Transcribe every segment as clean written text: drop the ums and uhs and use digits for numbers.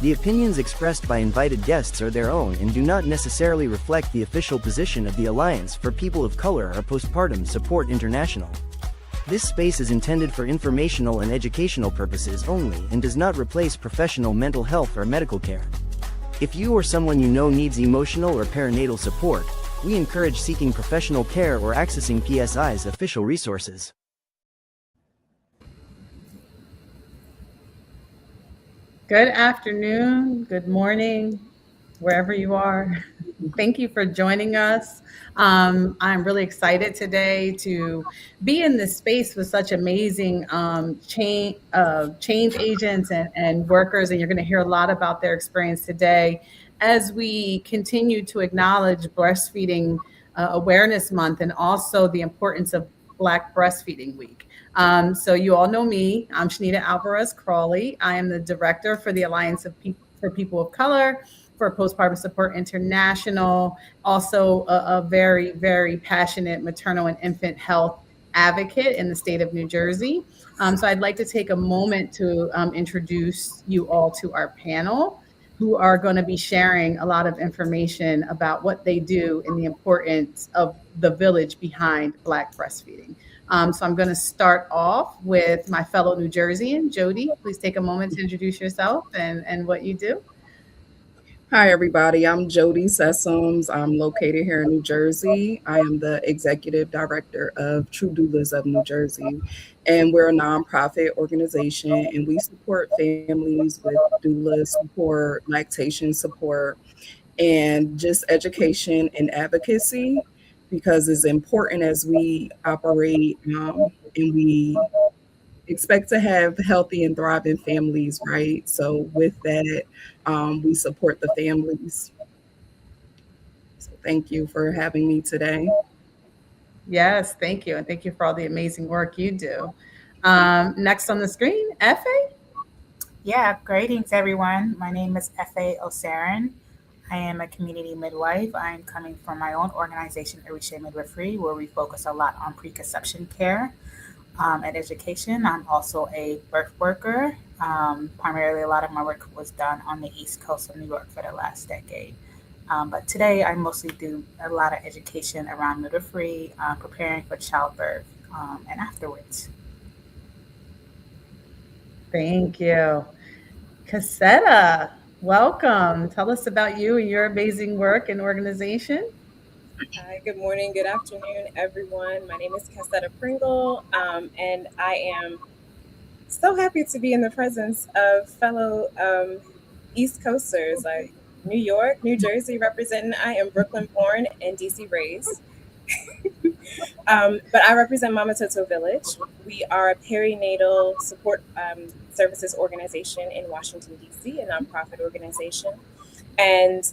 The opinions expressed by invited guests are their own and do not necessarily reflect the official position of the Alliance for People of Color or Postpartum Support International. This space is intended for informational and educational purposes only and does not replace professional mental health or medical care. If you or someone you know needs emotional or perinatal support, we encourage seeking professional care or accessing PSI's official resources. Good afternoon, good morning, wherever you are. Thank you for joining us. I'm really excited today to be in this space with such amazing change agents and workers, and you're going to hear a lot about their experience today as we continue to acknowledge Breastfeeding Awareness Month and also the importance of Black Breastfeeding Week. So you all know me. I'm Shanita Alvarez-Crawley. I am the director for the Alliance for People of Color, for Postpartum Support International, also a very, very passionate maternal and infant health advocate in the state of New Jersey. So I'd like to take a moment to introduce you all to our panel, who are going to be sharing a lot of information about what they do and the importance of the village behind Black breastfeeding. So I'm going to start off with my fellow New Jerseyan, Jody. Please take a moment to introduce yourself and what you do. Hi, everybody. I'm Jody Sessoms. I'm located here in New Jersey. I am the executive director of True Doulas of New Jersey, and we're a nonprofit organization, and we support families with doula support, lactation support, and just education and advocacy, because it's important as we operate and we expect to have healthy and thriving families, right? So with that, we support the families. So thank you for having me today. Yes, thank you. And thank you for all the amazing work you do. Next on the screen, Efe. Yeah, greetings, everyone. My name is Efe Osarin. I am a community midwife. I am coming from my own organization, Arisha Midwifery, where we focus a lot on preconception care and education. I'm also a birth worker. Primarily, a lot of my work was done on the East Coast of New York for the last decade. But today, I mostly do a lot of education around midwifery, preparing for childbirth, and afterwards. Thank you. Cassietta, welcome. Tell us about you and your amazing work and organization. Hi, good morning, good afternoon, everyone. My name is Cassietta Pringle, and I am so happy to be in the presence of fellow East Coasters, like New York, New Jersey representing. I am Brooklyn born and DC raised. But I represent Mamatoto Village. We are a perinatal support services organization in Washington, DC, a nonprofit organization. And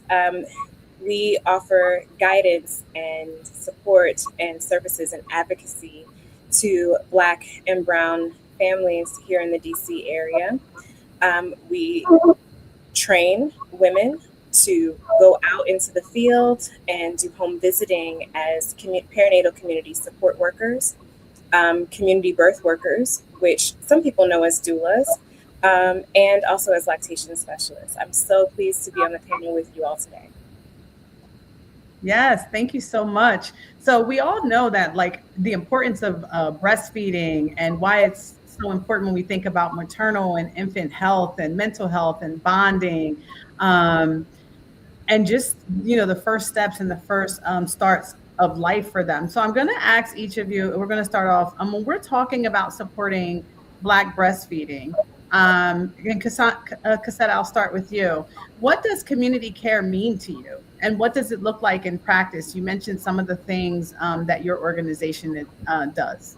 we offer guidance and support and services and advocacy to Black and Brown families here in the DC area. We train women to go out into the field and do home visiting as perinatal community support workers, community birth workers, which some people know as doulas, and also as lactation specialists. I'm so pleased to be on the panel with you all today. Yes, thank you so much. So we all know that like the importance of breastfeeding and why it's so important when we think about maternal and infant health and mental health and bonding. And just, the first steps and the first starts of life for them. So I'm going to ask each of you, we're going to start off, when we're talking about supporting Black breastfeeding, and Cassietta, I'll start with you. What does community care mean to you? And what does it look like in practice? You mentioned some of the things that your organization does.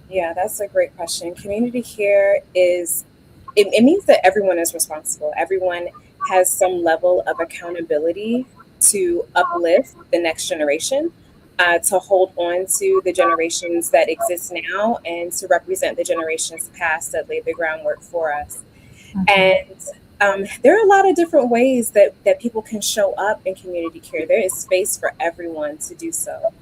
Yeah, that's a great question. Community care it means that everyone is responsible. Everyone has some level of accountability to uplift the next generation, to hold on to the generations that exist now, and to represent the generations past that laid the groundwork for us. Mm-hmm. And there are a lot of different ways that people can show up in community care. There is space for everyone to do so.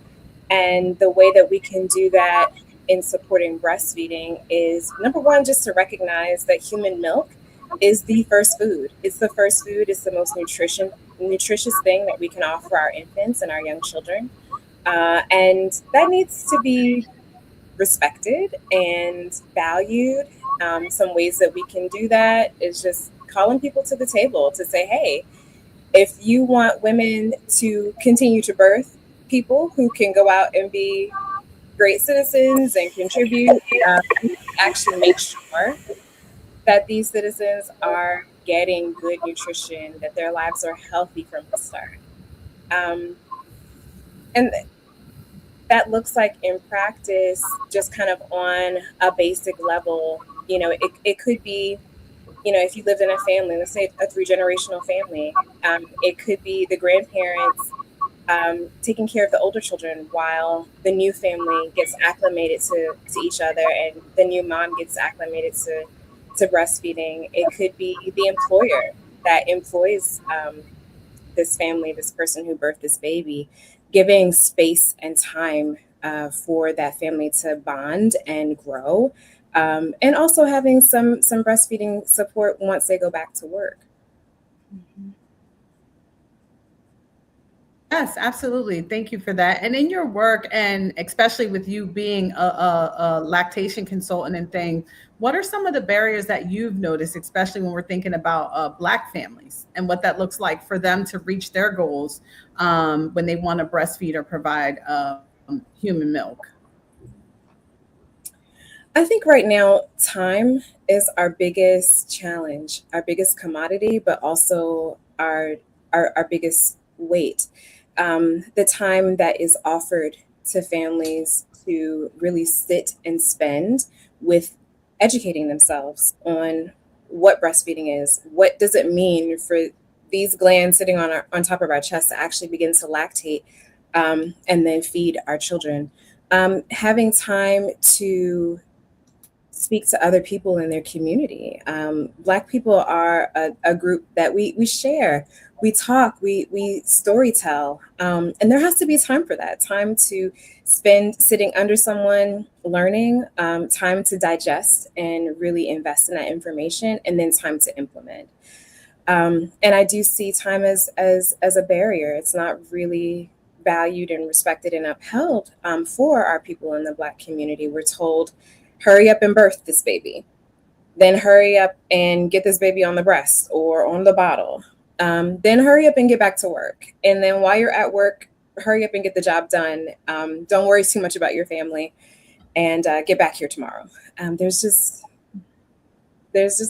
And the way that we can do that in supporting breastfeeding is, number one, just to recognize that human milk is the first food. It's the first food. It's the most nutritious thing that we can offer our infants and our young children. And that needs to be respected and valued. Some ways that we can do that is just calling people to the table to say, hey, if you want women to continue to birth people who can go out and be great citizens and contribute, actually make sure that these citizens are getting good nutrition, that their lives are healthy from the start. And that looks like in practice, just kind of on a basic level, it could be, if you lived in a family, let's say a 3-generational family, it could be the grandparents taking care of the older children while the new family gets acclimated to each other and the new mom gets acclimated to breastfeeding. It could be the employer that employs this family, this person who birthed this baby, giving space and time for that family to bond and grow, and also having some breastfeeding support once they go back to work. Mm-hmm. Yes, absolutely. Thank you for that. And in your work, and especially with you being a lactation consultant and things, what are some of the barriers that you've noticed, especially when we're thinking about Black families and what that looks like for them to reach their goals when they want to breastfeed or provide human milk? I think right now, time is our biggest challenge, our biggest commodity, but also our biggest weight. The time that is offered to families to really sit and spend with educating themselves on what breastfeeding is. What does it mean for these glands sitting on top of our chest to actually begin to lactate and then feed our children? Having time to speak to other people in their community. Black people are a group that we share, we talk, we story tell, and there has to be time for that, time to spend sitting under someone learning, time to digest and really invest in that information, and then time to implement. And I do see time as a barrier. It's not really valued and respected and upheld for our people in the Black community. We're told, hurry up and birth this baby, then hurry up and get this baby on the breast or on the bottle, then hurry up and get back to work. And then while you're at work, hurry up and get the job done. Don't worry too much about your family and get back here tomorrow. There's just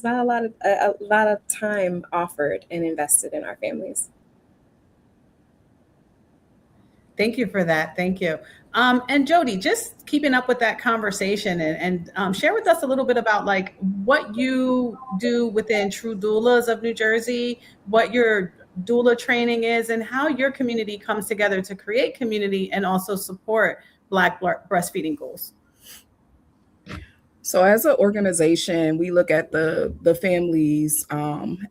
not a lot of time offered and invested in our families. Thank you for that. Thank you. And Jody, just keeping up with that conversation and share with us a little bit about like what you do within True Doulas of New Jersey, what your doula training is, and how your community comes together to create community and also support Black breastfeeding goals. So as an organization, we look at the families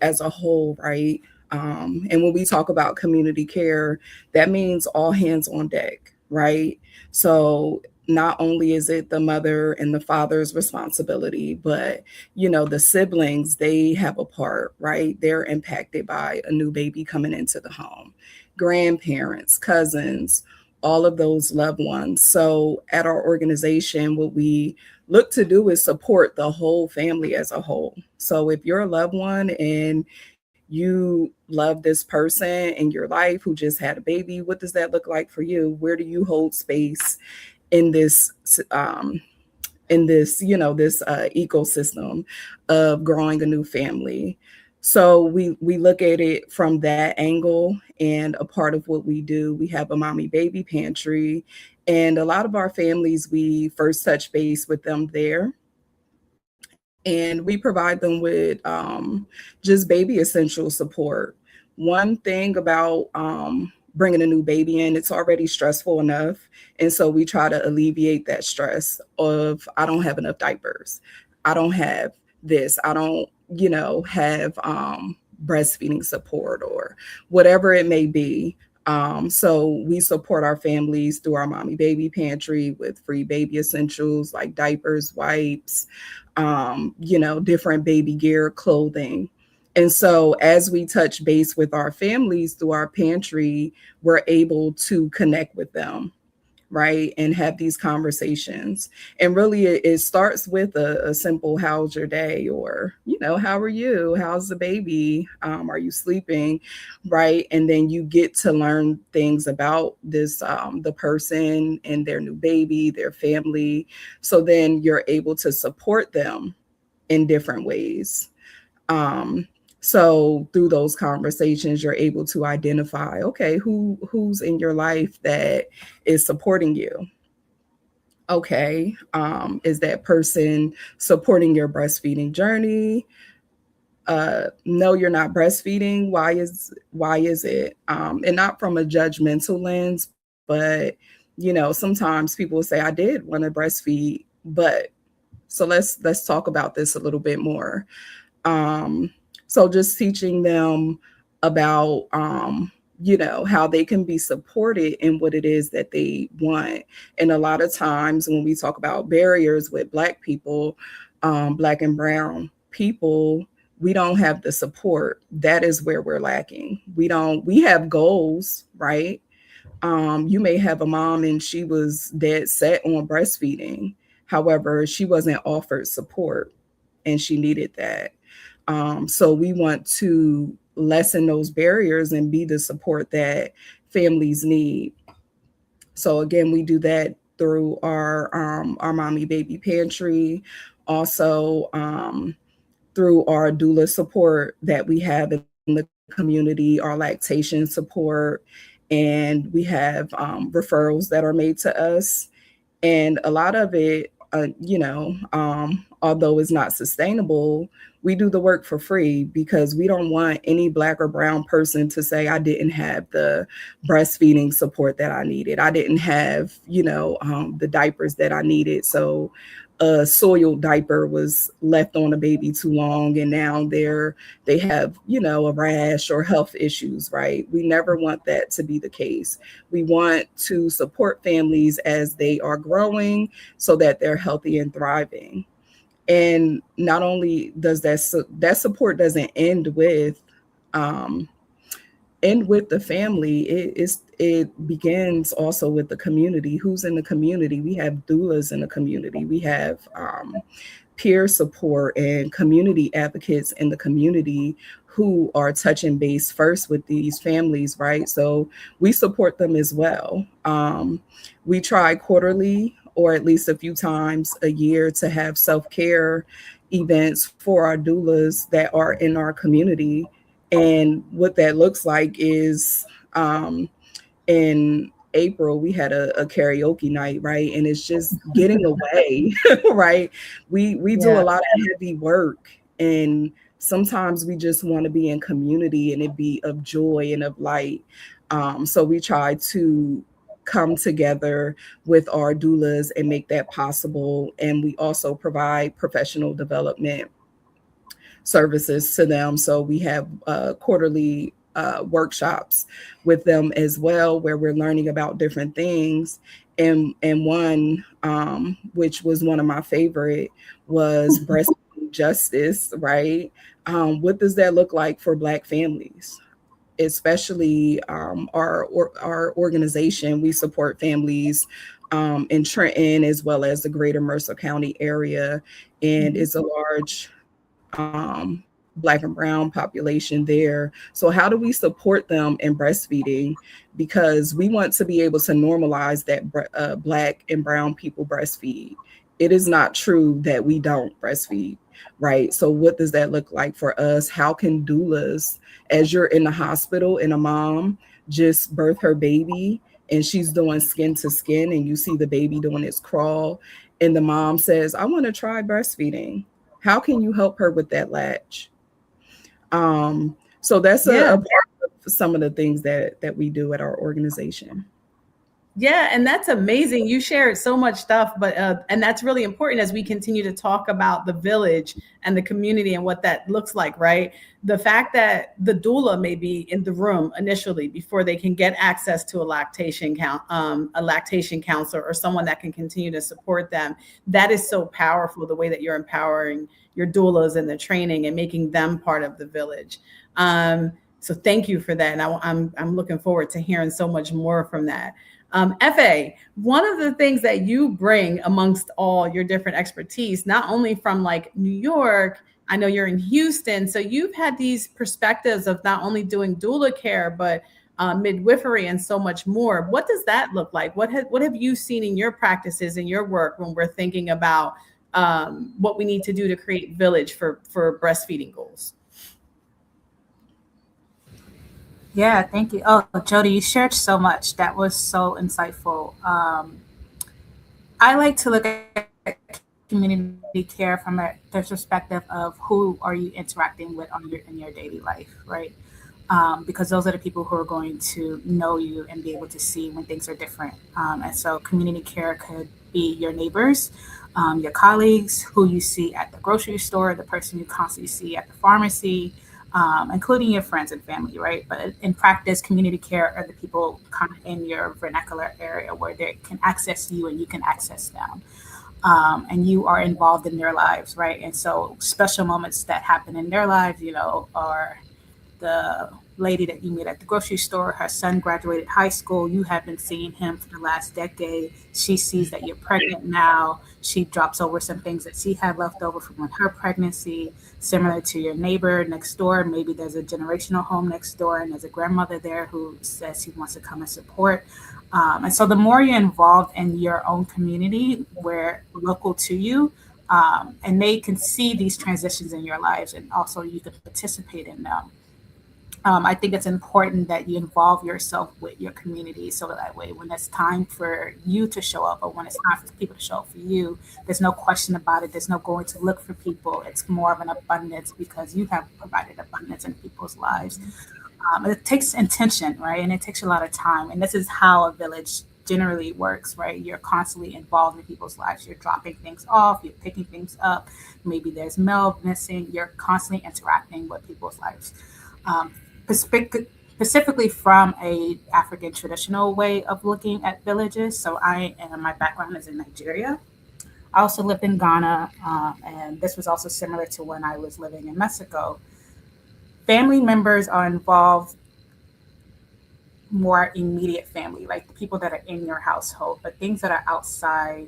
as a whole, right? And when we talk about community care, that means all hands on deck, right? So not only is it the mother and the father's responsibility, but, the siblings, they have a part, right? They're impacted by a new baby coming into the home, grandparents, cousins, all of those loved ones. So at our organization, what we look to do is support the whole family as a whole. So if you're a loved one and you love this person in your life who just had a baby, what does that look like for you? Where do you hold space in this ecosystem of growing a new family? So we look at it from that angle, and a part of what we do, we have a mommy baby pantry, and a lot of our families, we first touch base with them there. And we provide them with just baby essential support. One thing about bringing a new baby in, it's already stressful enough. And so we try to alleviate that stress of, I don't have enough diapers. I don't have this. I don't, have breastfeeding support or whatever it may be. So we support our families through our mommy baby pantry with free baby essentials like diapers, wipes, different baby gear, clothing. And so as we touch base with our families through our pantry, we're able to connect with them, right? And have these conversations. And really it starts with a simple, how's your day? Or, how are you? How's the baby? Are you sleeping? Right. And then you get to learn things about this, the person and their new baby, their family. So then you're able to support them in different ways. So through those conversations, you're able to identify, okay, who's in your life that is supporting you? Okay, is that person supporting your breastfeeding journey? No, you're not breastfeeding. Why is it? And not from a judgmental lens, but sometimes people will say, I did want to breastfeed, but so let's talk about this a little bit more. So just teaching them about, how they can be supported in what it is that they want. And a lot of times when we talk about barriers with Black people, Black and brown people, we don't have the support. That is where we're lacking. We have goals, right? You may have a mom and she was dead set on breastfeeding. However, she wasn't offered support and she needed that. So we want to lessen those barriers and be the support that families need. So again, we do that through our mommy baby pantry, also through our doula support that we have in the community, our lactation support, and we have referrals that are made to us. And a lot of it, although it's not sustainable, we do the work for free because we don't want any Black or brown person to say, I didn't have the breastfeeding support that I needed. I didn't have, the diapers that I needed. So a soiled diaper was left on a baby too long and now they have, a rash or health issues, right? We never want that to be the case. We want to support families as they are growing so that they're healthy and thriving. And not only does that support doesn't end with the family, it begins also with the community. Who's in the community? We have doulas in the community. We have peer support and community advocates in the community who are touching base first with these families, right? So we support them as well. We try quarterly or at least a few times a year to have self-care events for our doulas that are in our community. And what that looks like is in April, we had a karaoke night, right? And it's just getting away, right? We do a lot of heavy work, and sometimes we just want to be in community and it be of joy and of light. So we try to come together with our doulas and make that possible. And we also provide professional development services to them. So we have quarterly workshops with them as well, where we're learning about different things. And one, which was one of my favorite, was breastfeeding justice, right? What does that look like for Black families? Especially our organization, we support families in Trenton as well as the greater Mercer County area. And it's a large Black and brown population there. So how do we support them in breastfeeding? Because we want to be able to normalize that Black and brown people breastfeed. It is not true that we don't breastfeed, right? So what does that look like for us? How can doulas, as you're in the hospital and a mom just birthed her baby and she's doing skin to skin and you see the baby doing its crawl and the mom says, I want to try breastfeeding. How can you help her with that latch? So that's a part of some of the things that we do at our organization. Yeah, and that's amazing. You shared so much stuff, but and that's really important as we continue to talk about the village and the community and what that looks like, right? The fact that the doula may be in the room initially before they can get access to a lactation counselor or someone that can continue to support them. That is so powerful. The way that you're empowering your doulas and the training and making them part of the village. So thank you for that, and I'm looking forward to hearing so much more from that. FA, one of the things that you bring amongst all your different expertise, not only from like New York, I know you're in Houston, so you've had these perspectives of not only doing doula care, but midwifery and so much more. What does that look like? What have you seen in your practices and your work when we're thinking about what we need to do to create village for breastfeeding goals? Yeah, thank you. Oh, Jody, you shared so much. That was so insightful. I like to look at community care from the perspective of who are you interacting with in your daily life, right? Because those are the people who are going to know you and be able to see when things are different. And so community care could be your neighbors, your colleagues, who you see at the grocery store, the person you constantly see at the pharmacy, including your friends and family, right? But in practice, community care are the people kind of in your vernacular area where they can access you and you can access them. And you are involved in their lives, right? And so special moments that happen in their lives, are the lady that you meet at the grocery store, her son graduated high school, you have been seeing him for the last decade. She sees that you're pregnant now. She drops over some things that she had left over from her pregnancy, similar to your neighbor next door. Maybe there's a generational home next door and there's a grandmother there who says she wants to come and support. And so the more you're involved in your own community, where local to you, and they can see these transitions in your lives and also you can participate in them. I think it's important that you involve yourself with your community so that way when it's time for you to show up or when it's time for people to show up for you, there's no question about it. There's no going to look for people. It's more of an abundance because you have provided abundance in people's lives. It takes intention, right? And it takes a lot of time. And this is how a village generally works, right? You're constantly involved in people's lives. You're dropping things off, you're picking things up. Maybe there's mail missing. You're constantly interacting with people's lives. Specifically from a African traditional way of looking at villages. So my background is in Nigeria. I also lived in Ghana, and this was also similar to when I was living in Mexico. Family members are involved more immediate family, like the people that are in your household, but things that are outside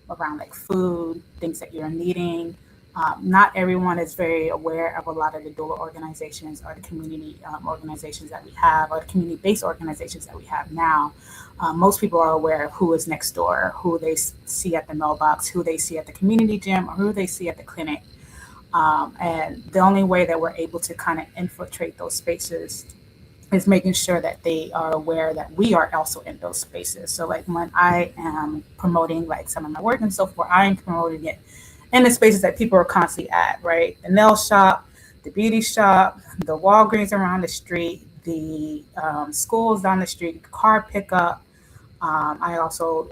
around like food, things that you're needing. Not everyone is very aware of a lot of the doula organizations or the community organizations that we have or the community-based organizations that we have now. Most people are aware of who is next door, who they see at the mailbox, who they see at the community gym, or who they see at the clinic. And the only way that we're able to kind of infiltrate those spaces is making sure that they are aware that we are also in those spaces. So like when I am promoting like some of my work and so forth, I'm promoting it in the spaces that people are constantly at, right? The nail shop, the beauty shop, the Walgreens around the street, the schools down the street, car pickup. I also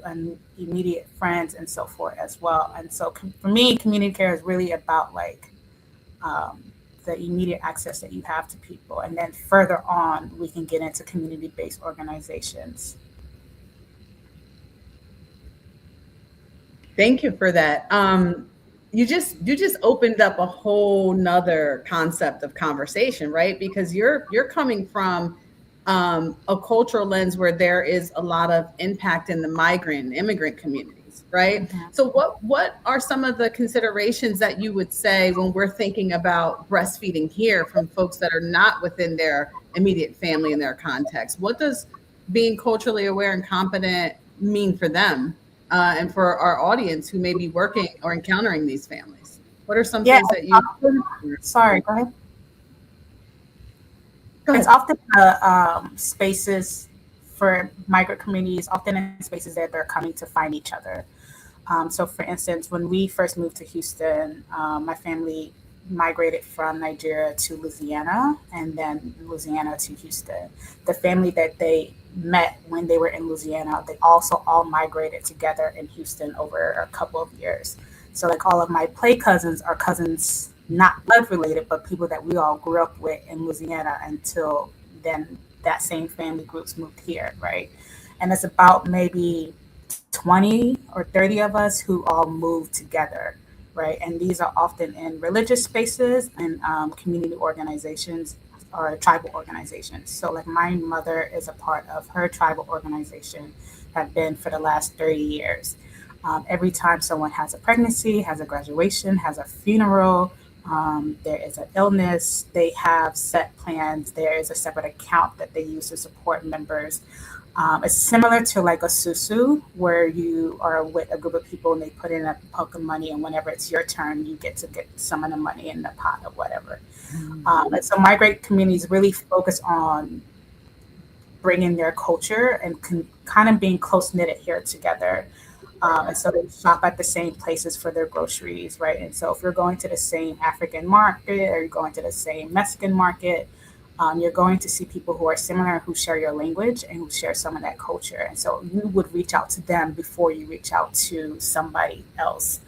immediate friends and so forth as well. And so for me, community care is really about like the immediate access that you have to people. And then further on, we can get into community-based organizations. Thank you for that. You just opened up a whole nother concept of conversation, right? Because you're coming from a cultural lens where there is a lot of impact in the migrant and immigrant communities, right? Mm-hmm. So what are some of the considerations that you would say when we're thinking about breastfeeding here from folks that are not within their immediate family and their context? What does being culturally aware and competent mean for them? And for our audience who may be working or encountering these families? What are some things that you... Sorry, go ahead. It's often spaces for migrant communities, often in spaces that they're coming to find each other. So for instance, when we first moved to Houston, my family migrated from Nigeria to Louisiana and then Louisiana to Houston. The family that they met when they were in Louisiana. They also all migrated together in Houston over a couple of years. So like all of my play cousins are cousins, not blood related, but people that we all grew up with in Louisiana until then that same family groups moved here, right? And it's about maybe 20 or 30 of us who all moved together, right? And these are often in religious spaces and community organizations or tribal organizations. So like my mother is a part of her tribal organization, have been for the last 30 years. Every time someone has a pregnancy, has a graduation, has a funeral, there is an illness, they have set plans. There is a separate account that they use to support members. It's similar to like a susu, where you are with a group of people and they put in a poke of money, and whenever it's your turn, you get to get some of the money in the pot or whatever. And so migrate communities really focus on bringing their culture and kind of being close knitted here together. And so they shop at the same places for their groceries, right? And so if you're going to the same African market or you're going to the same Mexican market, you're going to see people who are similar, who share your language and who share some of that culture. And so you would reach out to them before you reach out to somebody else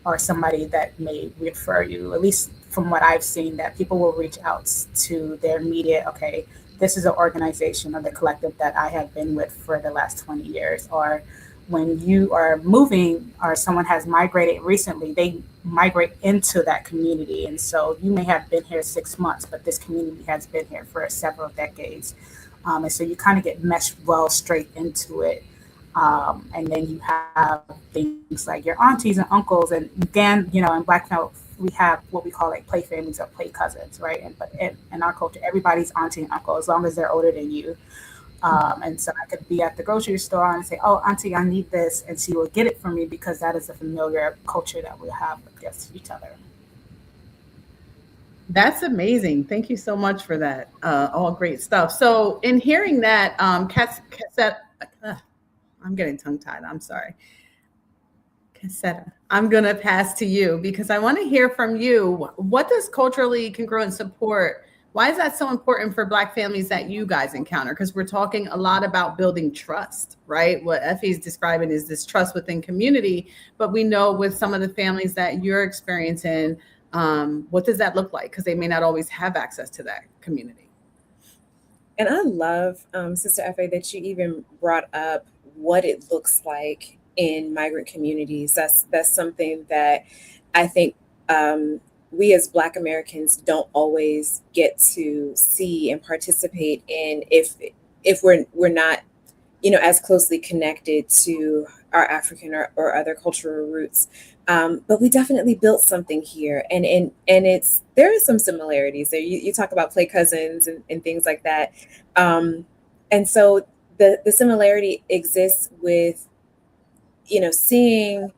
or somebody that may refer you. At least from what I've seen, that people will reach out to their immediate, okay, this is an organization or the collective that I have been with for the last 20 years. Or when you are moving or someone has migrated recently, they migrate into that community. And so you may have been here 6 months, but this community has been here for several decades. And so you kind of get meshed well straight into it. And then you have things like your aunties and uncles. And again, you know, in Black Belt, we have what we call like play families or play cousins, right? But in our culture, everybody's auntie and uncle, as long as they're older than you. And so I could be at the grocery store and say, oh, auntie, I need this. And she will get it for me because that is a familiar culture that we have with each other. That's amazing. Thank you so much for that. All great stuff. So in hearing that, Cassietta, I'm getting tongue tied. I'm sorry. Cassietta, I'm going to pass to you because I want to hear from you. What does culturally congruent support? Why is that so important for Black families that you guys encounter? Because we're talking a lot about building trust, right? What Effie is describing is this trust within community. But we know with some of the families that you're experiencing, what does that look like? Because they may not always have access to that community. And I love, Sister Effie, that you even brought up what it looks like in migrant communities. That's something that I think we as Black Americans don't always get to see and participate in if we're not, you know, as closely connected to our African or other cultural roots. But we definitely built something here, and there is some similarities there. You talk about play cousins and things like that, and so the similarity exists with, you know, seeing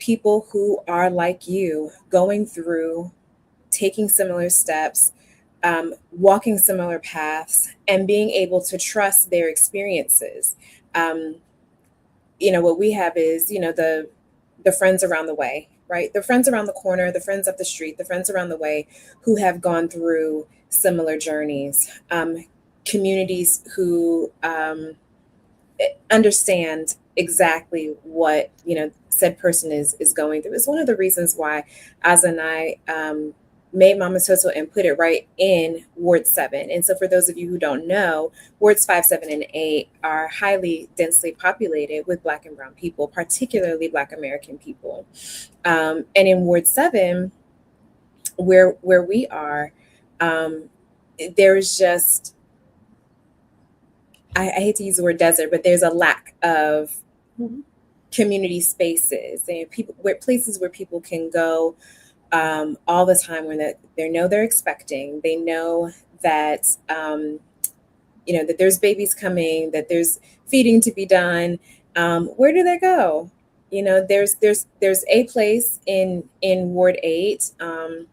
people who are like you going through, taking similar steps, walking similar paths, and being able to trust their experiences. You know, what we have is, you know, the friends around the way, right? The friends around the corner, the friends up the street, the friends around the way who have gone through similar journeys, communities who understand exactly what, you know, said person is going through. It's one of the reasons why Aza and I made Mamatoto and put it right in Ward 7. And so for those of you who don't know, Wards 5, 7, and 8 are highly densely populated with Black and Brown people, particularly Black American people. And in Ward 7, where we are, there's just, I hate to use the word desert, but there's a lack of community spaces and places where people can go all the time when they know they're expecting. They know that you know, that there's babies coming, that there's feeding to be done. Where do they go? You know, there's a place in Ward 8, and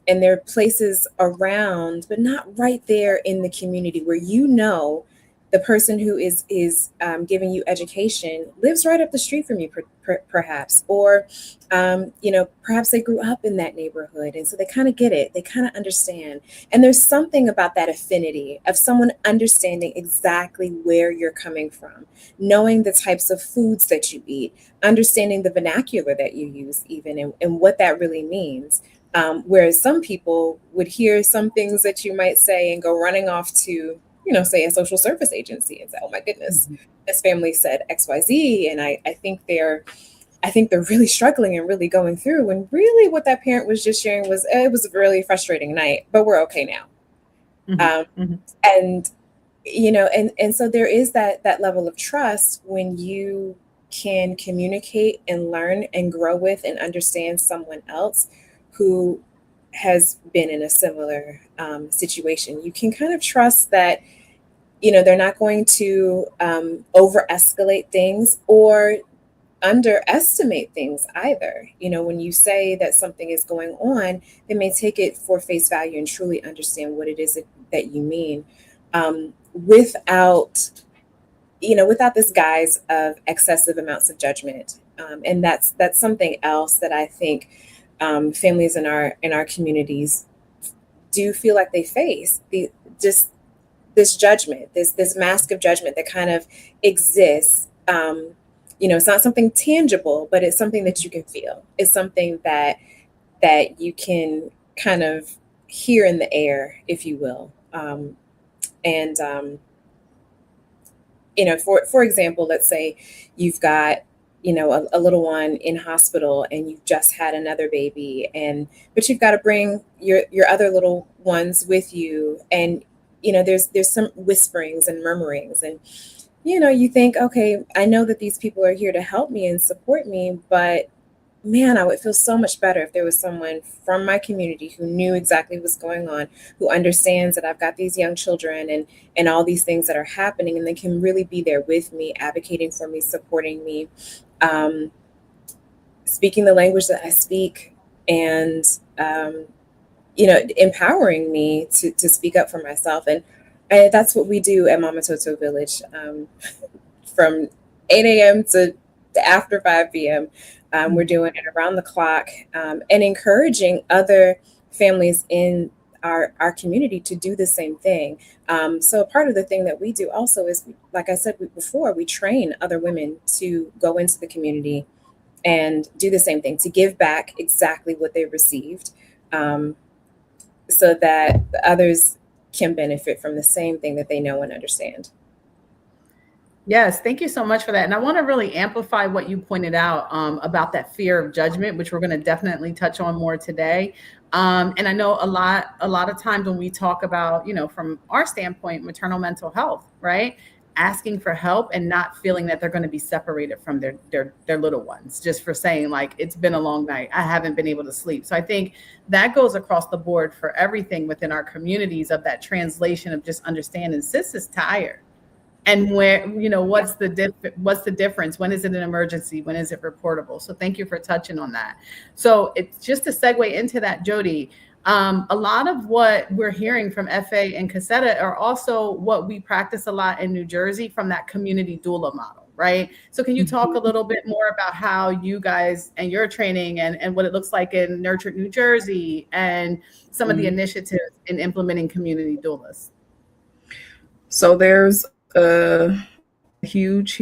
there are places around, but not right there in the community where you know the person who is giving you education lives right up the street from you, perhaps, or perhaps they grew up in that neighborhood, and so they kind of get it, they kind of understand. And there's something about that affinity of someone understanding exactly where you're coming from, knowing the types of foods that you eat, understanding the vernacular that you use, even, and what that really means. Whereas some people would hear some things that you might say and go running off to, say a social service agency and say, oh my goodness, this family said XYZ. And I think they're really struggling and really going through. And really what that parent was just sharing was, it was a really frustrating night, but we're okay now. And, and so there is that level of trust when you can communicate and learn and grow with and understand someone else who has been in a similar situation. You can kind of trust that, they're not going to over escalate things or underestimate things either. When you say that something is going on, they may take it for face value and truly understand what it is that you mean, without this guise of excessive amounts of judgment. And that's something else that I think families in our communities do feel like they face, this judgment, this mask of judgment that kind of exists. It's not something tangible, but it's something that you can feel. It's something that you can kind of hear in the air, if you will. For example, let's say you've got a little one in hospital and you've just had another baby, but you've got to bring your other little ones with you, and there's some whisperings and murmurings, and you think, okay, I know that these people are here to help me and support me, but man, I would feel so much better if there was someone from my community who knew exactly what's going on, who understands that I've got these young children and all these things that are happening, and they can really be there with me, advocating for me, supporting me, speaking the language that I speak, and empowering me to speak up for myself. And that's what we do at Mamatoto Village, from 8 a.m. to after 5 p.m. We're doing it around the clock, and encouraging other families in our community to do the same thing. So part of the thing that we do also is, like I said before, we train other women to go into the community and do the same thing, to give back exactly what they received, so that others can benefit from the same thing that they know and understand. Yes, thank you so much for that. And I want to really amplify what you pointed out about that fear of judgment, which we're going to definitely touch on more today. And I know a lot of times when we talk about, from our standpoint, maternal mental health, right? Asking for help and not feeling that they're going to be separated from their little ones, just for saying, like, it's been a long night, I haven't been able to sleep. So I think that goes across the board for everything within our communities, of that translation of just understanding sis is tired. And where, what's the difference? When is it an emergency? When is it reportable? So thank you for touching on that. So it's just to segue into that, Jody. A lot of what we're hearing from FA and Cassietta are also what we practice a lot in New Jersey from that community doula model, right? So can you talk a little bit more about how you guys and your training and what it looks like in Nurtured New Jersey and some of the initiatives in implementing community doulas? So there's a huge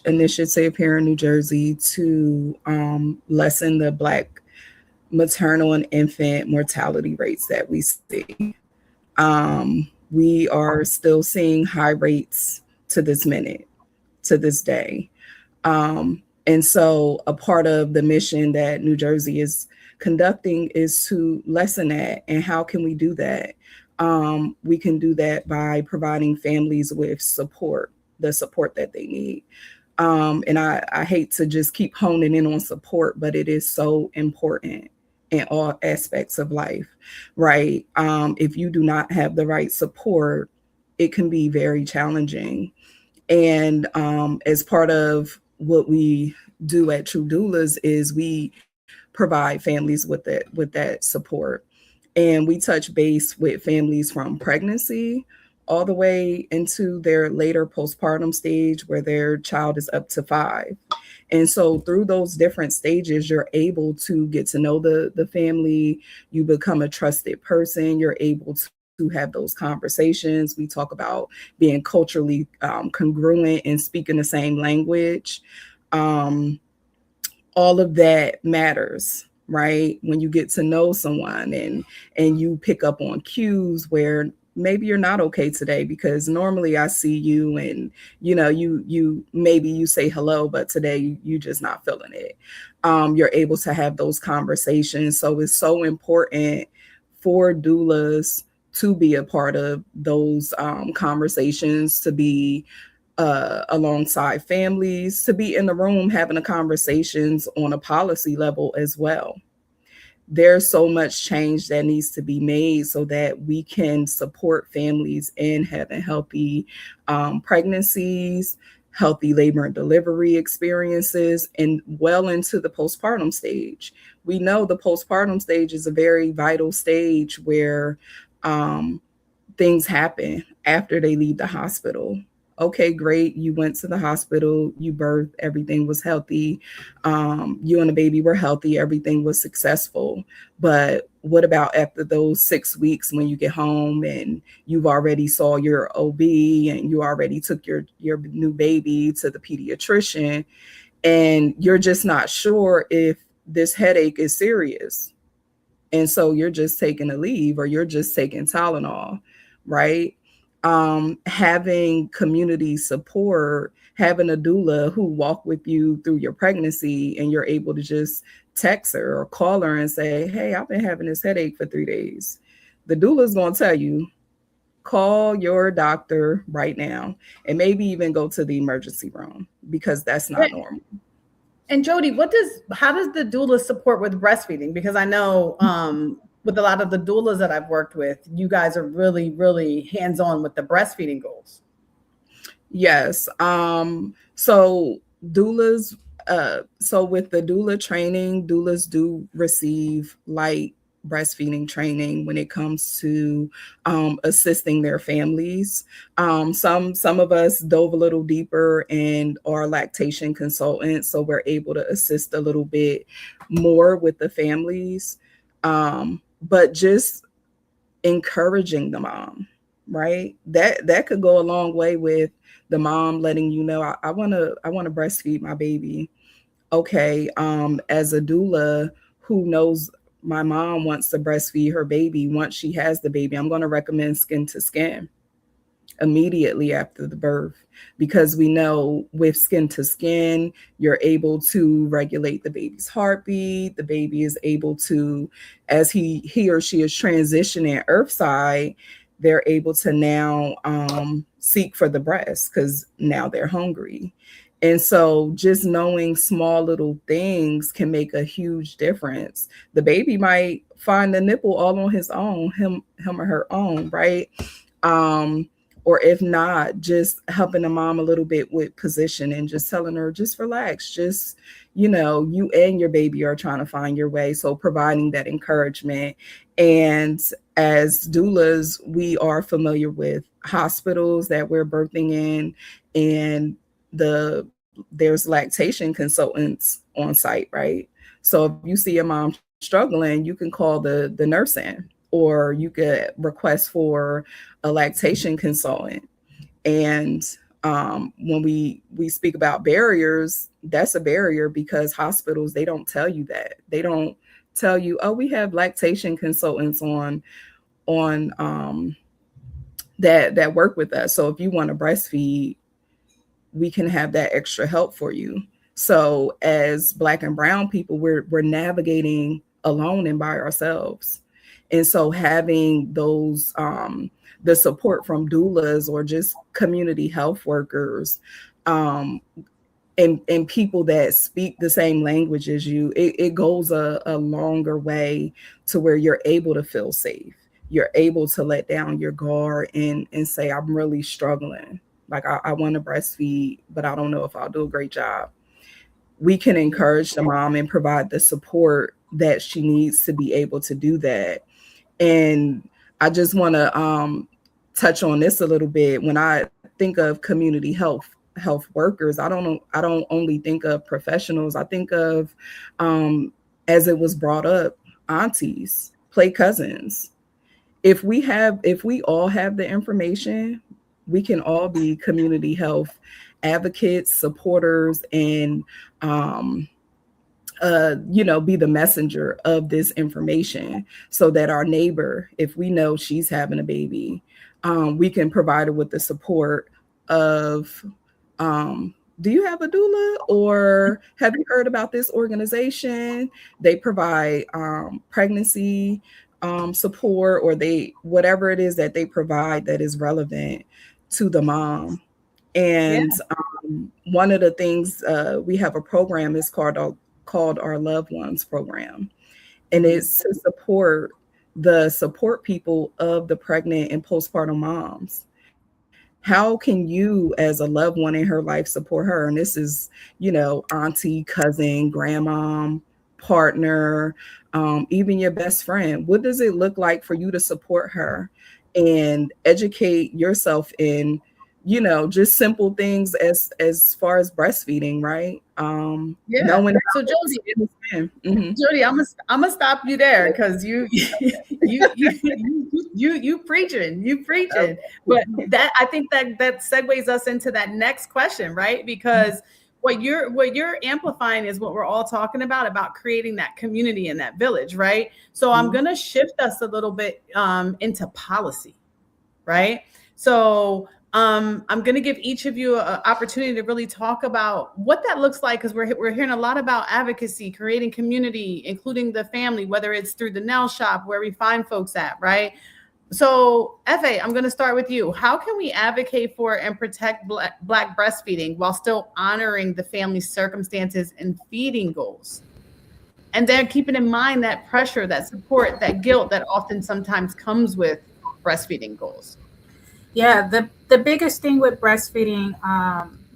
initiative here in New Jersey to lessen the Black maternal and infant mortality rates that we see. We are still seeing high rates to this day. And so a part of the mission that New Jersey is conducting is to lessen that. And how can we do that? We can do that by providing families with the support that they need. And I hate to just keep honing in on support, but it is so important in all aspects of life, right? If you do not have the right support, it can be very challenging. And as part of what we do at True Doulas is we provide families with that support. And we touch base with families from pregnancy all the way into their later postpartum stage where their child is up to 5. And so through those different stages, you're able to get to know the family. You become a trusted person. You're able to have those conversations. We talk about being culturally congruent and speaking the same language. All of that matters, right? When you get to know someone and you pick up on cues where maybe you're not okay today, because normally I see you and you maybe you say hello, but today you just not feeling it. You're able to have those conversations. So it's so important for doulas to be a part of those conversations, to be alongside families, to be in the room having the conversations on a policy level as well. There's so much change that needs to be made so that we can support families in having healthy pregnancies, healthy labor and delivery experiences, and well into the postpartum stage. We know the postpartum stage is a very vital stage where things happen after they leave the hospital. Okay, great. You went to the hospital, you birthed, everything was healthy. You and the baby were healthy, everything was successful. But what about after those 6 weeks when you get home and you've already saw your OB and you already took your new baby to the pediatrician and you're just not sure if this headache is serious? And so you're just taking a leave or you're just taking Tylenol, right? Having community support, having a doula who walk with you through your pregnancy and you're able to just text her or call her and say, hey, I've been having this headache for 3 days. The doula is going to tell you, call your doctor right now and maybe even go to the emergency room because that's not normal. And Jody, how does the doula support with breastfeeding? Because I know with a lot of the doulas that I've worked with, you guys are really, really hands-on with the breastfeeding goals. Yes. So doulas, so with the doula training, doulas do receive light breastfeeding training when it comes to assisting their families. Some of us dove a little deeper and are lactation consultants, so we're able to assist a little bit more with the families. But just encouraging the mom, right? That could go a long way with the mom letting you know, I want to breastfeed my baby. Okay, as a doula who knows my mom wants to breastfeed her baby, once she has the baby, I'm going to recommend skin to skin immediately after the birth, because we know with skin to skin, you're able to regulate the baby's heartbeat. The baby is able to, as he or she is transitioning earthside, they're able to now seek for the breast because now they're hungry. And so just knowing small little things can make a huge difference. The baby might find the nipple all on his own, him or her own, right? Or if not, just helping the mom a little bit with position and just telling her, just relax, just, you and your baby are trying to find your way. So providing that encouragement. And as doulas, we are familiar with hospitals that we're birthing in, and there's lactation consultants on site, right? So if you see a mom struggling, you can call the nurse in, or you could request for a lactation consultant. And when we speak about barriers, that's a barrier because hospitals, they don't tell you that. They don't tell you, oh, we have lactation consultants on that work with us. So if you want to breastfeed, we can have that extra help for you. So as Black and Brown people, we're navigating alone and by ourselves. And so having those, the support from doulas or just community health workers, and people that speak the same language as you, it goes a longer way to where you're able to feel safe. You're able to let down your guard and say, I'm really struggling. Like I want to breastfeed, but I don't know if I'll do a great job. We can encourage the mom and provide the support that she needs to be able to do that. And I just want to touch on this a little bit. When I think of community health workers, I don't only think of professionals. I think of, as it was brought up, aunties, play cousins. If we all have the information, we can all be community health advocates, supporters, and be the messenger of this information, so that our neighbor, if we know she's having a baby, we can provide her with the support of, do you have a doula, or have you heard about this organization? They provide pregnancy support, or whatever it is that they provide that is relevant to the mom. And one of the things, we have a program is called our Loved Ones program, and it's to support people of the pregnant and postpartum moms. How can you, as a loved one in her life, support her? And this is, auntie, cousin, grandmom, partner, even your best friend. What does it look like for you to support her and educate yourself in, just simple things as far as breastfeeding, right? Knowing. So Jody, I'm gonna stop you there, because you preaching. But that, I think that segues us into that next question, right? Because what you're amplifying is what we're all talking about creating that community in that village, right? So I'm gonna shift us a little bit into policy, right? So I'm going to give each of you an opportunity to really talk about what that looks like, because we're hearing a lot about advocacy, creating community, including the family, whether it's through the nail shop, where we find folks at, right? So, Efe, I'm going to start with you. How can we advocate for and protect Black breastfeeding while still honoring the family's circumstances and feeding goals? And then keeping in mind that pressure, that support, that guilt that often sometimes comes with breastfeeding goals. Yeah, the biggest thing with breastfeeding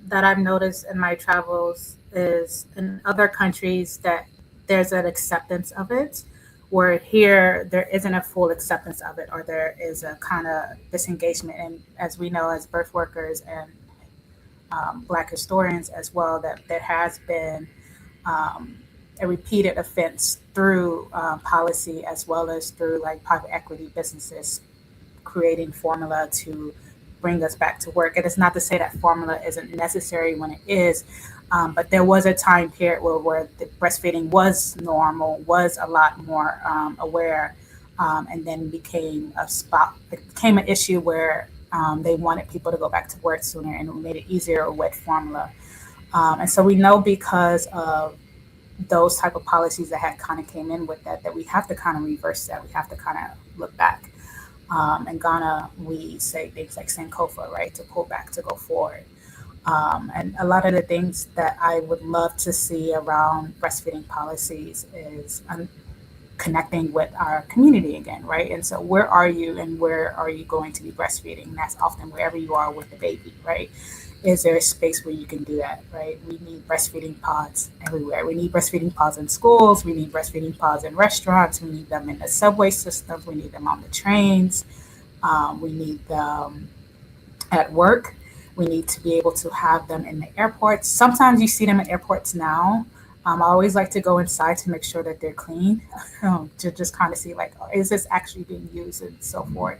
that I've noticed in my travels is in other countries that there's an acceptance of it, where here there isn't a full acceptance of it, or there is a kind of disengagement. And as we know, as birth workers and Black historians as well, that there has been a repeated offense through policy, as well as through like private equity businesses creating formula to bring us back to work. And it's not to say that formula isn't necessary when it is, but there was a time period where the breastfeeding was normal, was a lot more aware, and then became an issue where they wanted people to go back to work sooner, and it made it easier with formula. And so we know, because of those type of policies that had kind of came in with that we have to kind of reverse that. We have to kind of look back. In Ghana, we say things like Sankofa, right, to pull back, to go forward. And a lot of the things that I would love to see around breastfeeding policies is connecting with our community again, right? And so where are you, and where are you going to be breastfeeding? And that's often wherever you are with the baby, right? Is there a space where you can do that, right? We need breastfeeding pods everywhere. We need breastfeeding pods in schools. We need breastfeeding pods in restaurants. We need them in the subway systems. We need them on the trains. We need them at work. We need to be able to have them in the airports. Sometimes you see them at airports now. I always like to go inside to make sure that they're clean, to just kind of see like, is this actually being used, and so forth.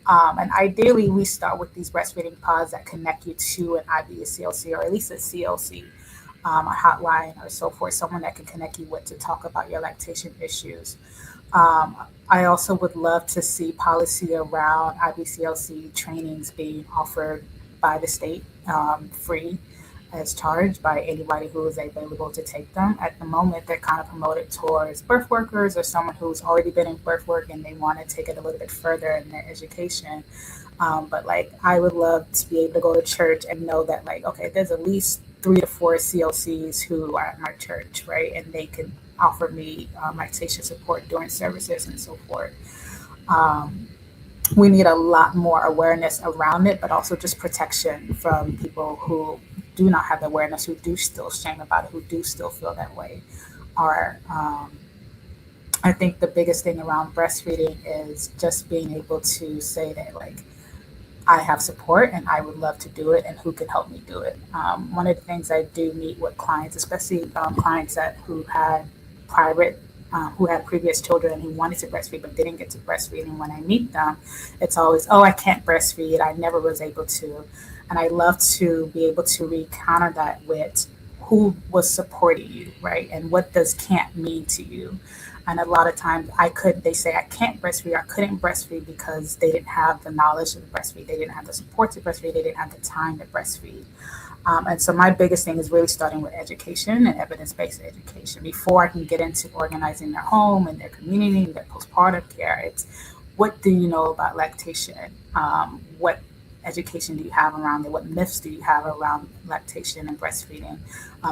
And ideally, we start with these breastfeeding pods that connect you to an IBCLC, or at least a CLC, a hotline or so forth, someone that can connect you with to talk about your lactation issues. I also would love to see policy around IBCLC trainings being offered by the state, free as charged by anybody who is available to take them. At the moment, they're kind of promoted towards birth workers or someone who's already been in birth work and they want to take it a little bit further in their education. But like, I would love to be able to go to church and know that like, okay, there's at least 3 to 4 CLCs who are at my church, right? And they can offer me lactation support during services and so forth. We need a lot more awareness around it, but also just protection from people who do not have the awareness, who do still shame about it, who do still feel that way. Or I think the biggest thing around breastfeeding is just being able to say that like, I have support and I would love to do it, and who can help me do it. One of the things I do meet with clients, especially clients who had previous children who wanted to breastfeed but didn't get to breastfeed. And when I meet them, it's always, oh, I can't breastfeed. I never was able to. And I love to be able to recounter that with who was supporting you, right? And what does can't mean to you? And a lot of times they say I can't breastfeed, I couldn't breastfeed because they didn't have the knowledge to breastfeed, they didn't have the support to breastfeed, they didn't have the time to breastfeed. And so my biggest thing is really starting with education and evidence-based education. Before I can get into organizing their home and their community and their postpartum care, it's what do you know about lactation? What education do you have around it? What myths do you have around lactation and breastfeeding?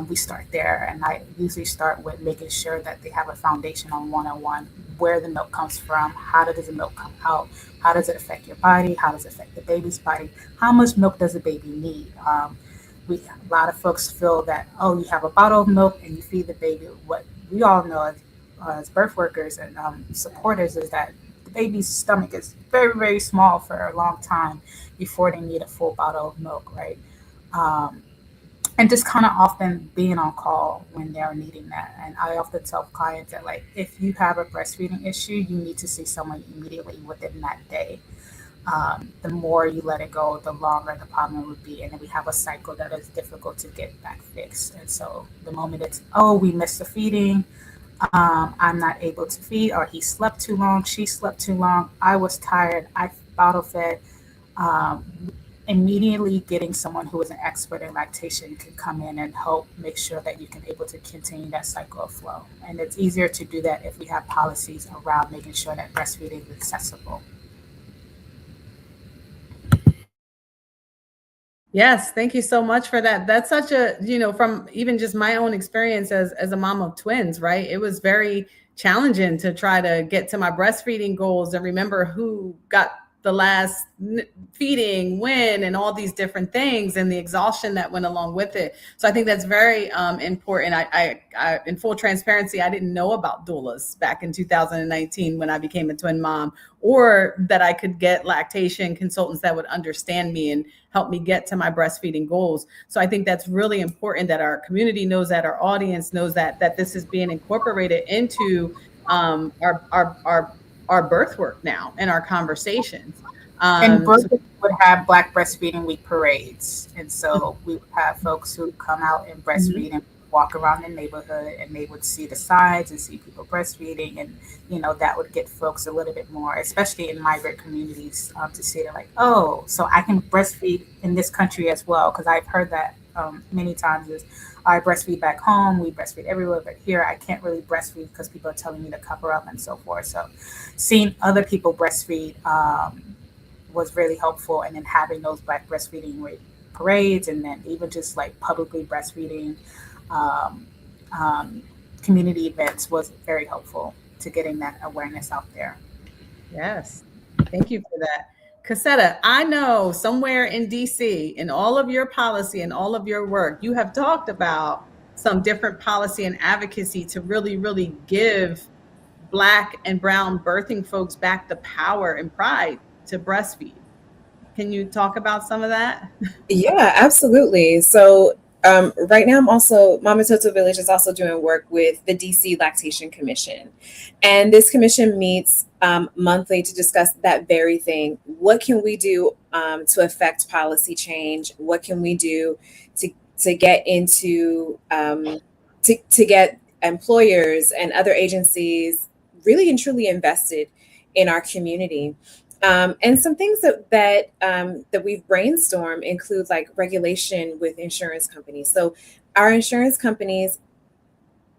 We start there, and I usually start with making sure that they have a foundation on 101, where the milk comes from, how does the milk come out, how does it affect your body, how does it affect the baby's body, how much milk does the baby need? A lot of folks feel that, oh, you have a bottle of milk and you feed the baby. What we all know as birth workers and supporters is that the baby's stomach is very, very small for a long time before they need a full bottle of milk, right? And just kind of often being on call when they're needing that. And I often tell clients that, like, if you have a breastfeeding issue, you need to see someone immediately within that day. The more you let it go, the longer the problem would be. And then we have a cycle that is difficult to get back fixed. And so the moment it's, oh, we missed the feeding, I'm not able to feed, or he slept too long, she slept too long, I was tired, I bottle fed, immediately getting someone who is an expert in lactation can come in and help make sure that you can able to continue that cycle of flow. And it's easier to do that if we have policies around making sure that breastfeeding is accessible. Yes, thank you so much for that. That's such a, from even just my own experience as a mom of twins, right? It was very challenging to try to get to my breastfeeding goals and remember who got the last feeding when and all these different things and the exhaustion that went along with it. So I think that's very important. I in full transparency, I didn't know about doulas back in 2019 when I became a twin mom, or that I could get lactation consultants that would understand me and help me get to my breastfeeding goals. So I think that's really important that our community knows that, our audience knows that this is being incorporated into our birth work now and our conversations. And Brooklyn would have Black Breastfeeding Week parades. And so we would have folks who come out and breastfeed and walk around the neighborhood, and they would see the signs and see people breastfeeding. And, that would get folks a little bit more, especially in migrant communities, to see it like, oh, so I can breastfeed in this country as well. Because I've heard that many times is, I breastfeed back home, we breastfeed everywhere, but here I can't really breastfeed because people are telling me to cover up and so forth. So seeing other people breastfeed was really helpful. And then having those Black breastfeeding parades, and then even just like publicly breastfeeding community events was very helpful to getting that awareness out there. Yes, thank you for that. Cassietta, I know somewhere in DC, in all of your policy and all of your work, you have talked about some different policy and advocacy to really, really give Black and brown birthing folks back the power and pride to breastfeed. Can you talk about some of that? Yeah, absolutely. So right now, Mamatoto Village is also doing work with the DC Lactation Commission. And this commission meets monthly to discuss that very thing. What can we do to affect policy change? What can we do to get into, to get employers and other agencies really and truly invested in our community? And some things that we've brainstormed include like regulation with insurance companies. So our insurance companies,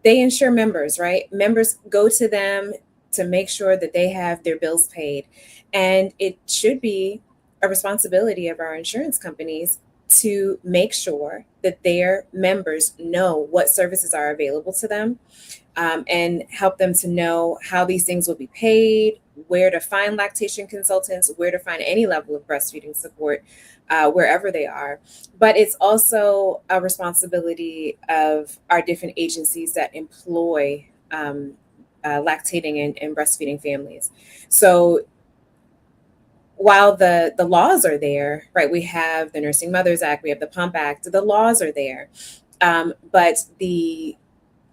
they insure members, right? Members go to them to make sure that they have their bills paid. And it should be a responsibility of our insurance companies to make sure that their members know what services are available to them, and help them to know how these things will be paid, where to find lactation consultants, where to find any level of breastfeeding support, wherever they are. But it's also a responsibility of our different agencies that employ lactating and breastfeeding families. So while the laws are there, right? We have the Nursing Mothers Act, we have the Pump Act, the laws are there. But the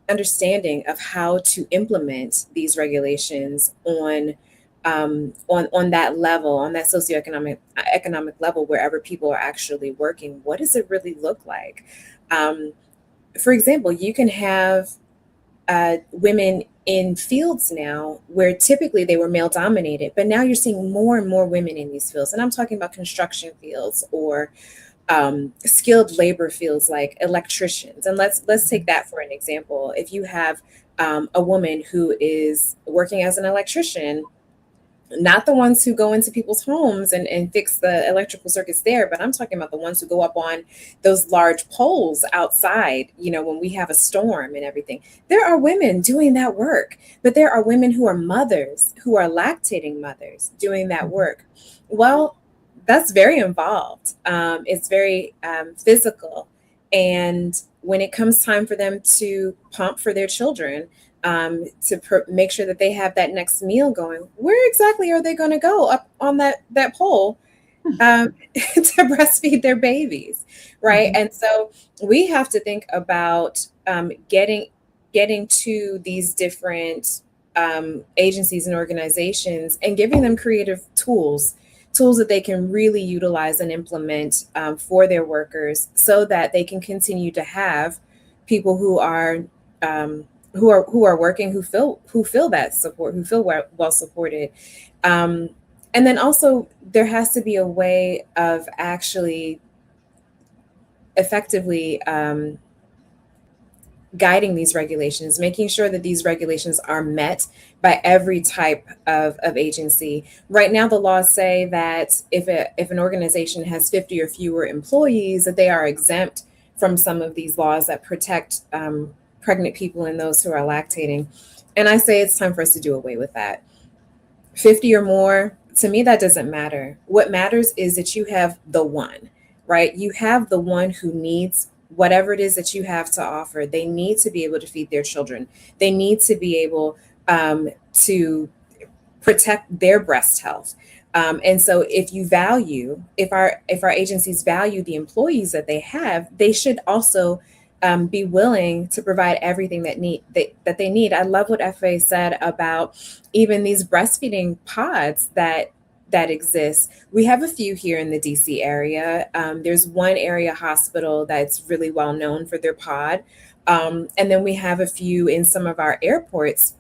understanding of how to implement these regulations on that level, on that economic level, wherever people are actually working, what does it really look like? For example, you can have women in fields now where typically they were male dominated, but now you're seeing more and more women in these fields. And I'm talking about construction fields or skilled labor fields like electricians. And let's take that for an example. If you have a woman who is working as an electrician, not the ones who go into people's homes and fix the electrical circuits there, but I'm talking about the ones who go up on those large poles outside, when we have a storm and everything. There are women doing that work, but there are women who are mothers, who are lactating mothers doing that work. Well, that's very involved. It's very physical. And when it comes time for them to pump for their children, to make sure that they have that next meal going, where exactly are they going to go up on that pole to breastfeed their babies, right? And so we have to think about getting to these different agencies and organizations and giving them creative tools that they can really utilize and implement for their workers, so that they can continue to have people who are working, who feel that support, who feel well supported. And then also there has to be a way of actually effectively guiding these regulations, making sure that these regulations are met by every type of agency. Right now, the laws say that if an organization has 50 or fewer employees, that they are exempt from some of these laws that protect pregnant people and those who are lactating. And I say it's time for us to do away with that. 50 or more, to me, that doesn't matter. What matters is that you have the one, right? You have the one who needs whatever it is that you have to offer. They need to be able to feed their children. They need to be able to protect their breast health. And so if our agencies value the employees that they have, they should also be willing to provide everything that they need. I love what FA said about even these breastfeeding pods that exist. We have a few here in the DC area. There's one area hospital that's really well known for their pod. And then we have a few in some of our airports,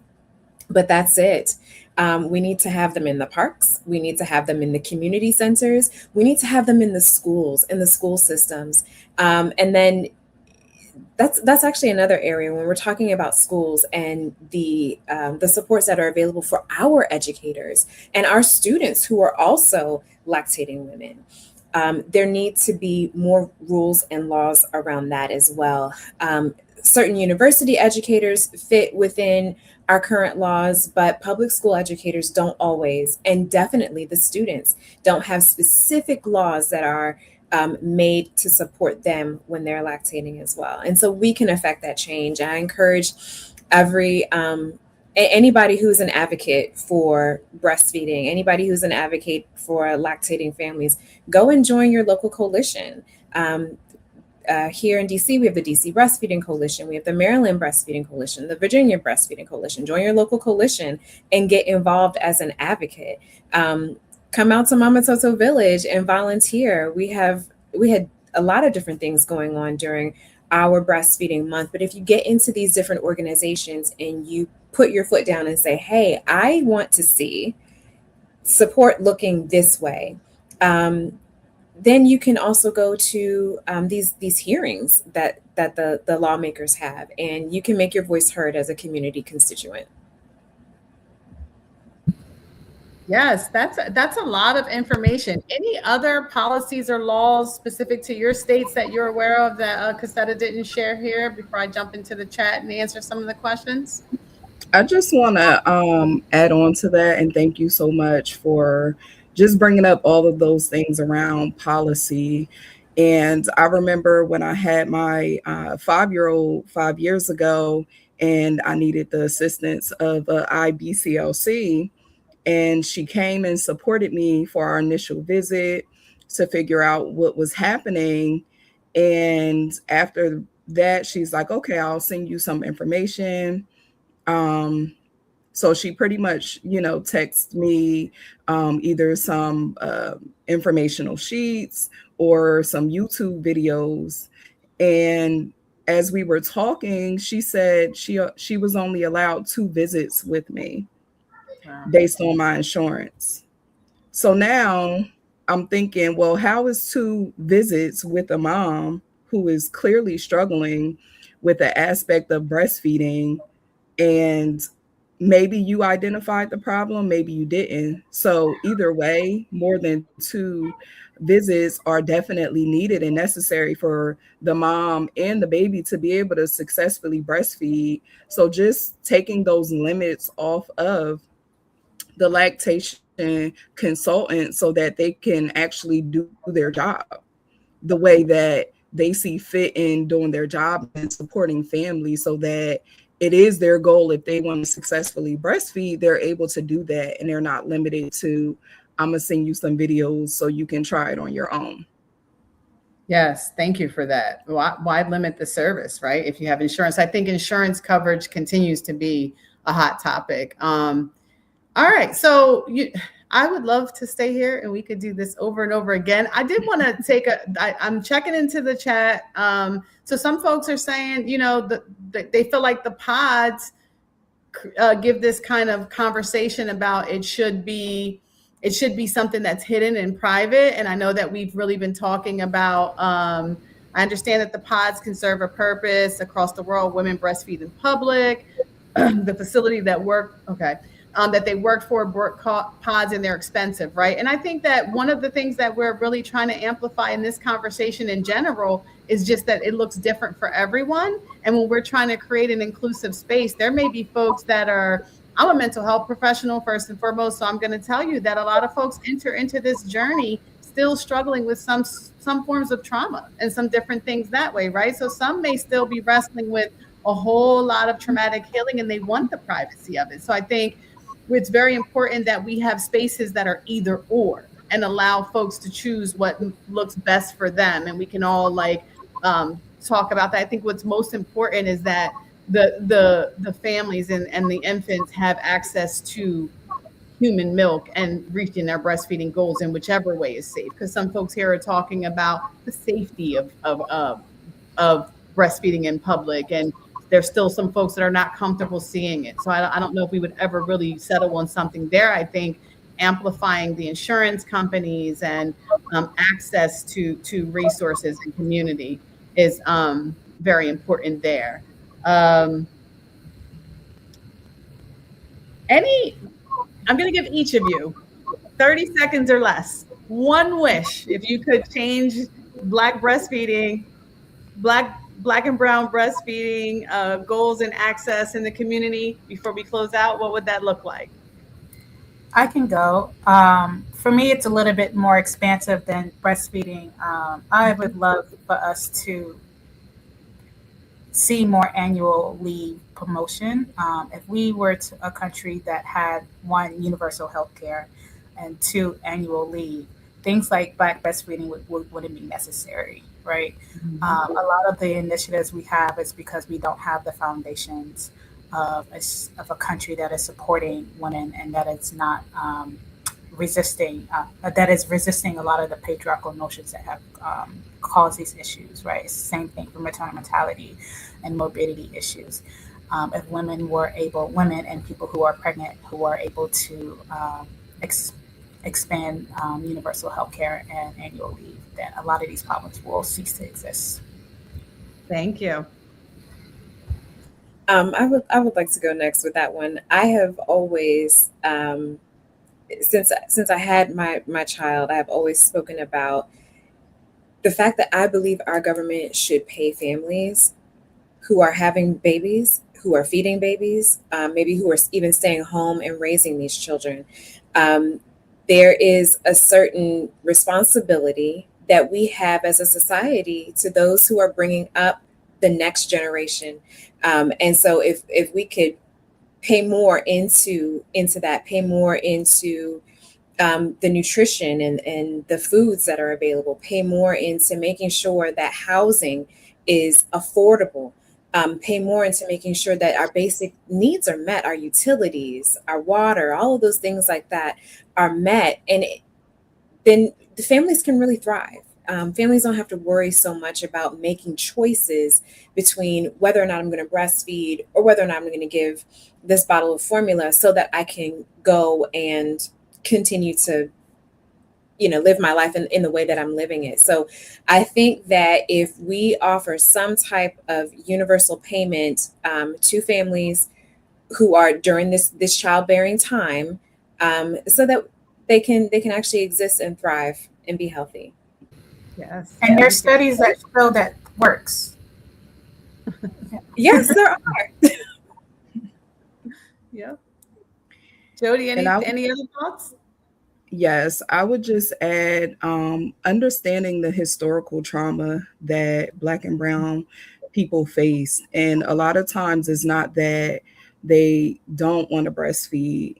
but that's it. We need to have them in the parks. We need to have them in the community centers. We need to have them in the schools, in the school systems. And then that's actually another area when we're talking about schools and the supports that are available for our educators and our students who are also lactating women. There need to be more rules and laws around that as well. Certain university educators fit within our current laws, but public school educators don't always, and definitely the students don't have specific laws that are made to support them when they're lactating as well. And so we can affect that change. I encourage anybody who's an advocate for breastfeeding, anybody who's an advocate for lactating families, go and join your local coalition. Here in DC, we have the DC Breastfeeding Coalition, we have the Maryland Breastfeeding Coalition, the Virginia Breastfeeding Coalition. Join your local coalition and get involved as an advocate. Come out to Mamatoto Village and volunteer. We had a lot of different things going on during our breastfeeding month, but if you get into these different organizations and you put your foot down and say, hey, I want to see support looking this way, then you can also go to these hearings that the lawmakers have, and you can make your voice heard as a community constituent. Yes, that's a lot of information. Any other policies or laws specific to your states that you're aware of that Cassietta didn't share here before I jump into the chat and answer some of the questions? I just want to add on to that, and thank you so much for just bringing up all of those things around policy. And I remember when I had my 5-year-old 5 years ago, and I needed the assistance of IBCLC. And she came and supported me for our initial visit to figure out what was happening. And after that, she's like, okay, I'll send you some information. So she pretty much, texted me either some informational sheets or some YouTube videos. And as we were talking, she said she was only allowed 2 visits with me based on my insurance. So now I'm thinking, well, how is 2 visits with a mom who is clearly struggling with the aspect of breastfeeding, and maybe you identified the problem, maybe you didn't. So either way, more than 2 visits are definitely needed and necessary for the mom and the baby to be able to successfully breastfeed. So just taking those limits off of the lactation consultant so that they can actually do their job the way that they see fit in doing their job and supporting families, so that it is their goal. If they want to successfully breastfeed, they're able to do that, and they're not limited to, I'm gonna send you some videos so you can try it on your own. Yes, thank you for that. Why limit the service, right? If you have insurance, I think insurance coverage continues to be a hot topic. All right, so I would love to stay here and we could do this over and over again. I did want to I'm checking into the chat. So some folks are saying, they feel like the pods give this kind of conversation about it should be something that's hidden and private. And I know that we've really been talking about, I understand that the pods can serve a purpose across the world. Women breastfeed in public, the facility that that they work for pods, and they're expensive, right? And I think that one of the things that we're really trying to amplify in this conversation in general is just that it looks different for everyone. And when we're trying to create an inclusive space, there may be folks that I'm a mental health professional first and foremost, so I'm going to tell you that a lot of folks enter into this journey still struggling with some forms of trauma and some different things that way, right? So some may still be wrestling with a whole lot of traumatic healing, and they want the privacy of it. So I think it's very important that we have spaces that are either or and allow folks to choose what looks best for them. And we can all talk about that. I think what's most important is that the families and the infants have access to human milk and reaching their breastfeeding goals in whichever way is safe. Because some folks here are talking about the safety of breastfeeding in public, and there's still some folks that are not comfortable seeing it. So I don't know if we would ever really settle on something there. I think amplifying the insurance companies and access to resources and community is very important there. I'm going to give each of you 30 seconds or less. One wish, if you could change Black and brown breastfeeding goals and access in the community before we close out, what would that look like? I can go. For me, it's a little bit more expansive than breastfeeding. I would love for us to see more annual leave promotion. If we were a country that had 1, universal health care, and 2, annual leave, things like Black breastfeeding wouldn't be necessary, right? Mm-hmm. A lot of the initiatives we have is because we don't have the foundations of a country that is supporting women and that is not resisting a lot of the patriarchal notions that have caused these issues, right? It's the same thing for maternal mortality and morbidity issues. If women and people who are pregnant who are able to expand universal health care and annual leave, then a lot of these problems will cease to exist. Thank you. I would like to go next with that one. I have always, since I had my child, I have always spoken about the fact that I believe our government should pay families who are having babies, who are feeding babies, maybe who are even staying home and raising these children. There is a certain responsibility that we have as a society to those who are bringing up the next generation. And so if we could pay more into that, pay more into the nutrition and the foods that are available, pay more into making sure that housing is affordable, pay more into making sure that our basic needs are met, our utilities, our water, all of those things like that are met. And then the families can really thrive. Families don't have to worry so much about making choices between whether or not I'm going to breastfeed or whether or not I'm going to give this bottle of formula so that I can go and continue to, live my life in the way that I'm living it. So I think that if we offer some type of universal payment to families who are during this childbearing time, so that they can actually exist and thrive and be healthy. Yes. And there's studies that show that works. Yes, there are. Yep. Jody, any other thoughts? Yes, I would just add understanding the historical trauma that Black and Brown people face. And a lot of times it's not that they don't want to breastfeed.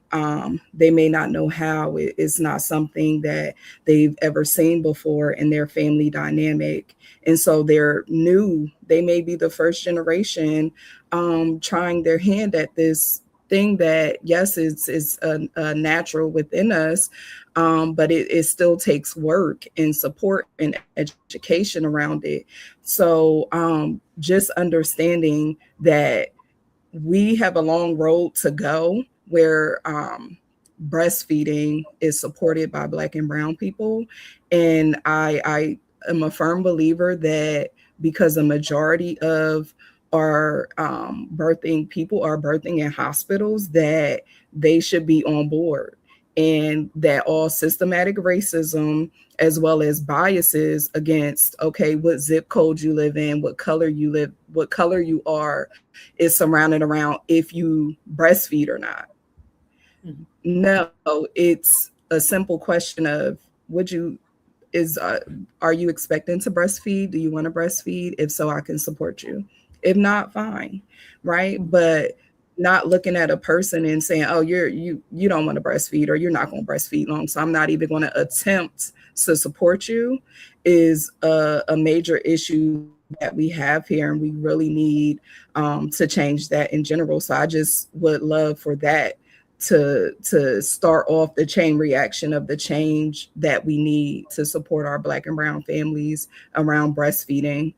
They may not know how. It's not something that they've ever seen before in their family dynamic. And so they're new. They may be the first generation trying their hand at this thing that, yes, it's a natural within us, but it still takes work and support and education around it. So just understanding that we have a long road to go where breastfeeding is supported by Black and Brown people. And I am a firm believer that because a majority of our birthing people are birthing in hospitals, that they should be on board, and that all systematic racism as well as biases against, okay, what zip code you live in, what color you are, is surrounded around if you breastfeed or not. Mm-hmm. No, it's a simple question of are you expecting to breastfeed? Do you want to breastfeed? If so, I can support you. If not, fine, right? Mm-hmm. But not looking at a person and saying, oh, you don't want to breastfeed, or you're not going to breastfeed long, so I'm not even going to attempt to support you, is a major issue that we have here, and we really need to change that in general. So I just would love for that to start off the chain reaction of the change that we need to support our Black and Brown families around breastfeeding.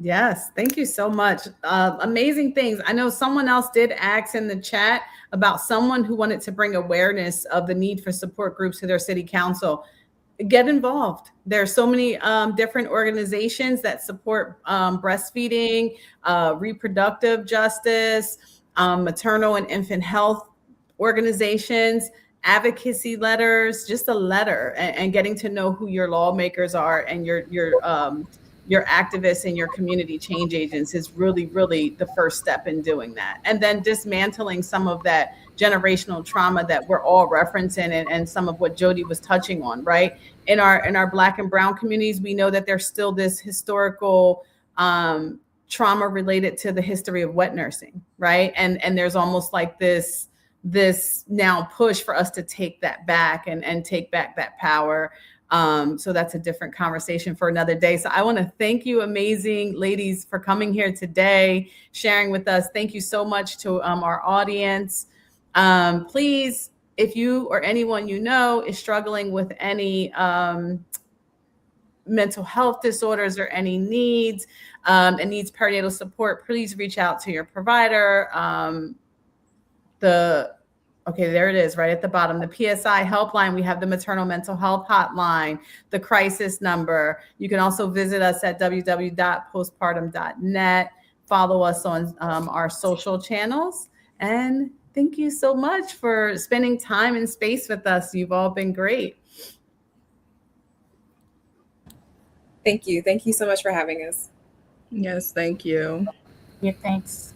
Yes, thank you so much. Amazing things. I know someone else did ask in the chat about someone who wanted to bring awareness of the need for support groups to their city council. Get involved. There are so many different organizations that support breastfeeding, reproductive justice, maternal and infant health organizations, advocacy letters, just a letter, and getting to know who your lawmakers are and your activists and your community change agents is really, really the first step in doing that. And then dismantling some of that generational trauma that we're all referencing, and some of what Jody was touching on, right? In our Black and Brown communities, we know that there's still this historical trauma related to the history of wet nursing, right? And there's almost like this now push for us to take that back and take back that power. So that's a different conversation for another day. So I want to thank you, amazing ladies, for coming here today, sharing with us. Thank you so much to our audience. Please, if you or anyone you know is struggling with any mental health disorders or any needs and needs perinatal support, please reach out to your provider. Okay, there it is, right at the bottom. The PSI helpline, we have the maternal mental health hotline, the crisis number. You can also visit us at www.postpartum.net. Follow us on our social channels. And thank you so much for spending time and space with us. You've all been great. Thank you. Thank you so much for having us. Yes, thank you. Yeah, thanks.